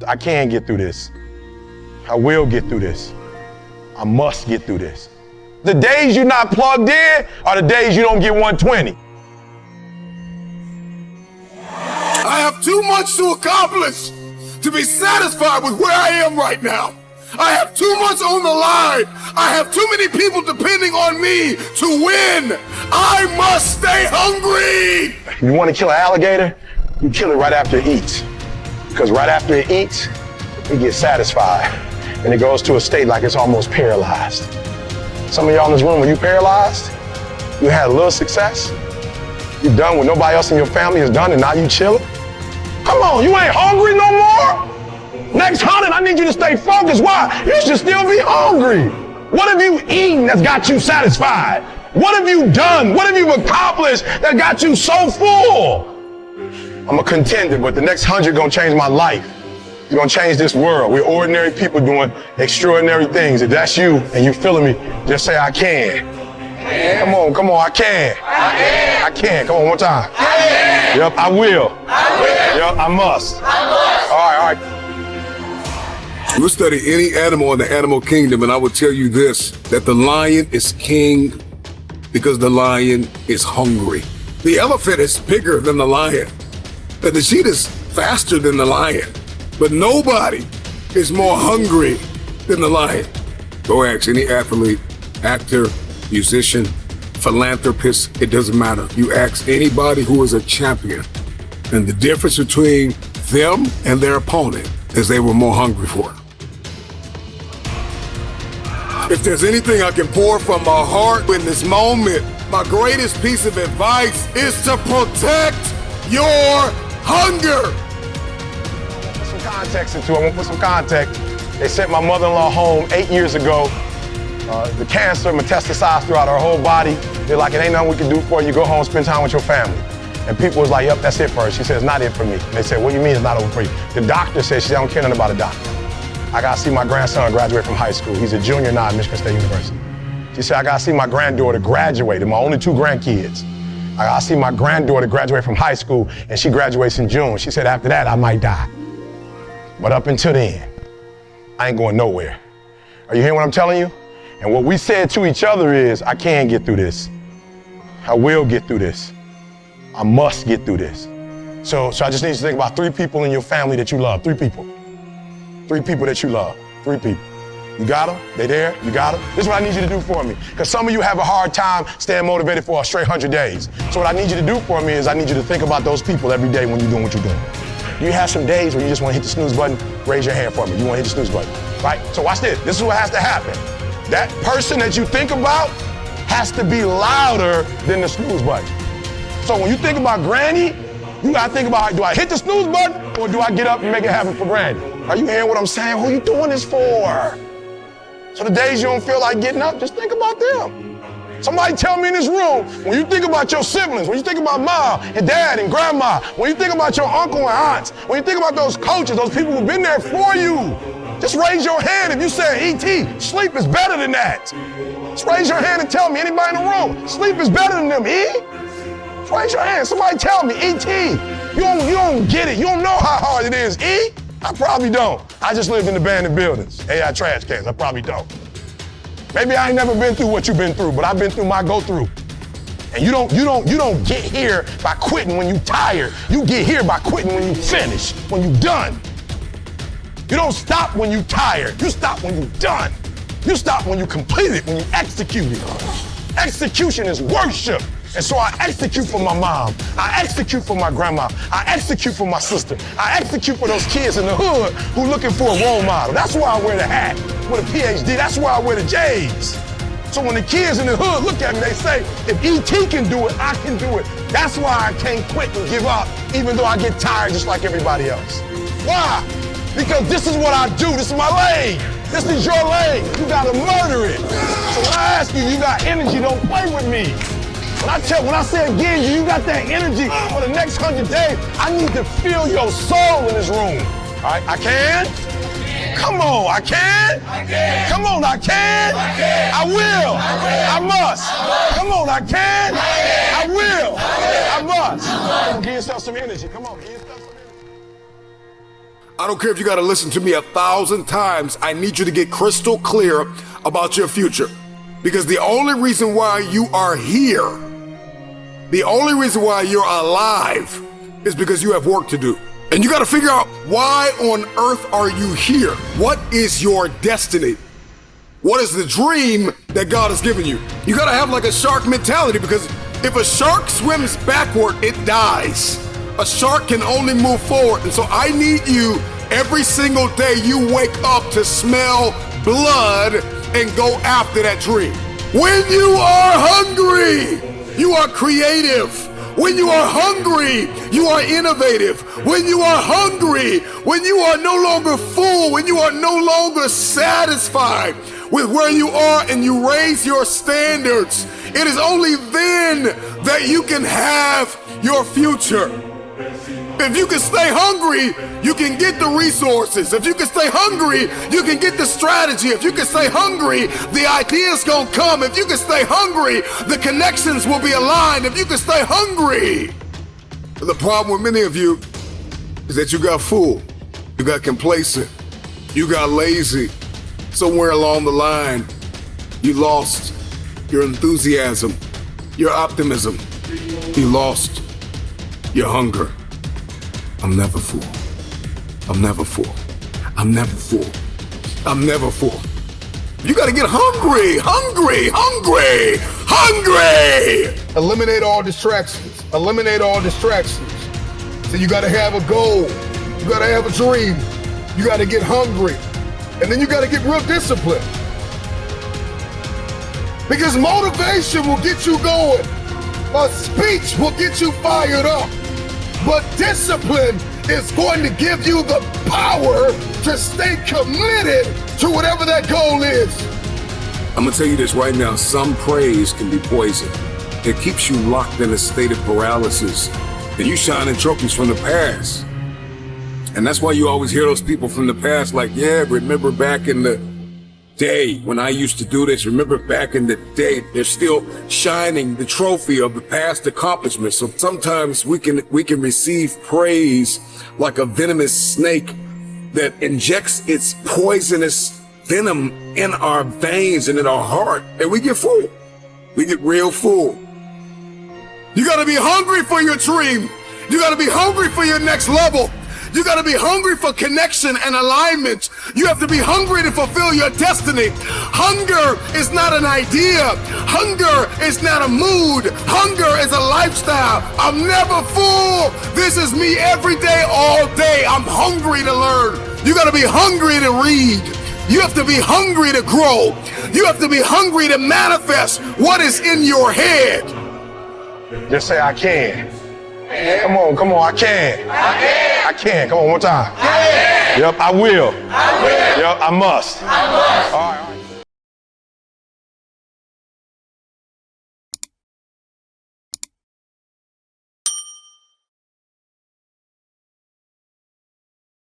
I can get through this. I will get through this. I must get through this. The days you're not plugged in are the days you don't get 120. I have too much to accomplish to be satisfied with where I am right now. I have too much on the line. I have too many people depending on me to win. I must stay hungry. You want to kill an alligator? You kill it right after it eats. Because right after it eats, it gets satisfied. And it goes to a state like it's almost paralyzed. Some of y'all in this room, when you paralyzed, you had a little success. You're done what nobody else in your family has done, and now you chilling. Come on, you ain't hungry no more? Next 100, I need you to stay focused. Why? You should still be hungry. What have you eaten that's got you satisfied? What have you done? What have you accomplished that got you so full? I'm a contender, but the next 100 gonna change my life. You're gonna change this world. We're ordinary people doing extraordinary things. If that's you and you feeling me, just say, I can. Come on, I can. I can. Come on, one more time. Yep, I will. Yep, I must. All right. You would study any animal in the animal kingdom, and I would tell you this, that the lion is king because the lion is hungry. The elephant is bigger than the lion, and the cheetah is faster than the lion, but nobody is more hungry than the lion. Go ask any athlete, actor, musician, philanthropist, it doesn't matter. You ask anybody who is a champion, and the difference between them and their opponent is they were more hungry for it. If there's anything I can pour from my heart in this moment, my greatest piece of advice is to protect your hunger. Put some context into it. I'm gonna put some context. They sent my mother-in-law home 8 years ago. The cancer metastasized throughout her whole body. They're like, it ain't nothing we can do for you. Go home, spend time with your family. And people was like, yep, that's it for her. She said, it's not it for me. They said, what do you mean it's not over for you? The doctor said, she said, I don't care nothing about a doctor. I gotta see my grandson graduate from high school. He's a junior now at Michigan State University. She said, I gotta see my granddaughter graduate, and my only 2 grandkids. I gotta see my granddaughter graduate from high school, and she graduates in June. She said, after that, I might die. But up until then, I ain't going nowhere. Are you hearing what I'm telling you? And what we said to each other is, I can get through this. I will get through this. I must get through this. So I just need you to think about 3 people in your family that you love. 3 people. 3 people that you love. 3 people. You got them? They there? You got them? This is what I need you to do for me. Because some of you have a hard time staying motivated for a straight 100 days. So what I need you to do for me is I need you to think about those people every day when you're doing what you're doing. You have some days where you just want to hit the snooze button, raise your hand for me. You want to hit the snooze button, right? So watch this. This is what has to happen. That person that you think about has to be louder than the snooze button. So when you think about Granny, you gotta think about, do I hit the snooze button or do I get up and make it happen for Granny? Are you hearing what I'm saying? Who are you doing this for? So the days you don't feel like getting up, just think about them. Somebody tell me in this room, when you think about your siblings, when you think about mom and dad and grandma, when you think about your uncle and aunts, when you think about those coaches, those people who've been there for you, just raise your hand if you say, E.T., sleep is better than that. Just raise your hand and tell me, anybody in the room, sleep is better than them, E? Just raise your hand. Somebody tell me, E.T., you don't get it. You don't know how hard it is, E? I probably don't. I just lived in abandoned buildings, AI trash cans. I probably don't. Maybe I ain't never been through what you've been through, but I've been through my go-through. And you don't get here by quitting when you tired. You get here by quitting when you finish, when you done. You don't stop when you tired. You stop when you done. You stop when you complete it, when you execute it. Execution is worship. And so I execute for my mom. I execute for my grandma. I execute for my sister. I execute for those kids in the hood who looking for a role model. That's why I wear the hat with a PhD. That's why I wear the J's. So when the kids in the hood look at me, they say, if E.T. can do it, I can do it. That's why I can't quit and give up, even though I get tired just like everybody else. Why? Because this is what I do. This is my lane. This is your lane. You gotta murder it. So when I ask you, you got energy, don't play with me. When I say again, you got that energy for the next 100 days, I need to feel your soul in this room. All right, I can? Come on, I can? Come on, I can? I will. I must. Come on, I can? I will. I must. Come on, give yourself some energy. Come on, give yourself some energy. I don't care if you got to listen to me 1,000 times. I need you to get crystal clear about your future. Because the only reason why you are here, the only reason why you're alive is because you have work to do. And you got to figure out, why on earth are you here? What is your destiny? What is the dream that God has given you? You got to have like a shark mentality, because if a shark swims backward, it dies. A shark can only move forward. And so I need you every single day you wake up to smell blood and go after that dream. When you are hungry, you are creative. When you are hungry, you are innovative. When you are hungry, when you are no longer full, when you are no longer satisfied with where you are and you raise your standards, it is only then that you can have your future. If you can stay hungry, you can get the resources. If you can stay hungry, you can get the strategy. If you can stay hungry, the ideas gonna come. If you can stay hungry, the connections will be aligned. If you can stay hungry. The problem with many of you is that you got full, you got complacent, you got lazy. Somewhere along the line, you lost your enthusiasm, your optimism. You lost your hunger. I'm never full. I'm never full. I'm never full. I'm never full. You gotta get hungry, hungry, hungry, hungry! Eliminate all distractions. Eliminate all distractions. So you gotta have a goal. You gotta have a dream. You gotta get hungry. And then you gotta get real disciplined. Because motivation will get you going. A speech will get you fired up. But discipline is going to give you the power to stay committed to whatever that goal is. I'm gonna tell you this right now, some praise can be poison. It keeps you locked in a state of paralysis, and you shining trophies from the past. And that's why you always hear those people from the past like, yeah, remember back in the day when I used to do this, remember back in the day. They're still shining the trophy of the past accomplishments. So sometimes we can receive praise like a venomous snake that injects its poisonous venom in our veins and in our heart, and we get full. We get real full. You gotta be hungry for your dream. You gotta be hungry for your next level. You gotta be hungry for connection and alignment. You have to be hungry to fulfill your destiny. Hunger is not an idea. Hunger is not a mood. Hunger is a lifestyle. I'm never full. This is me every day, all day. I'm hungry to learn. You gotta be hungry to read. You have to be hungry to grow. You have to be hungry to manifest what is in your head. Just say, I can. Come on, I can. I can. Come on, one time. Yep, I will. Yep, I must. All right.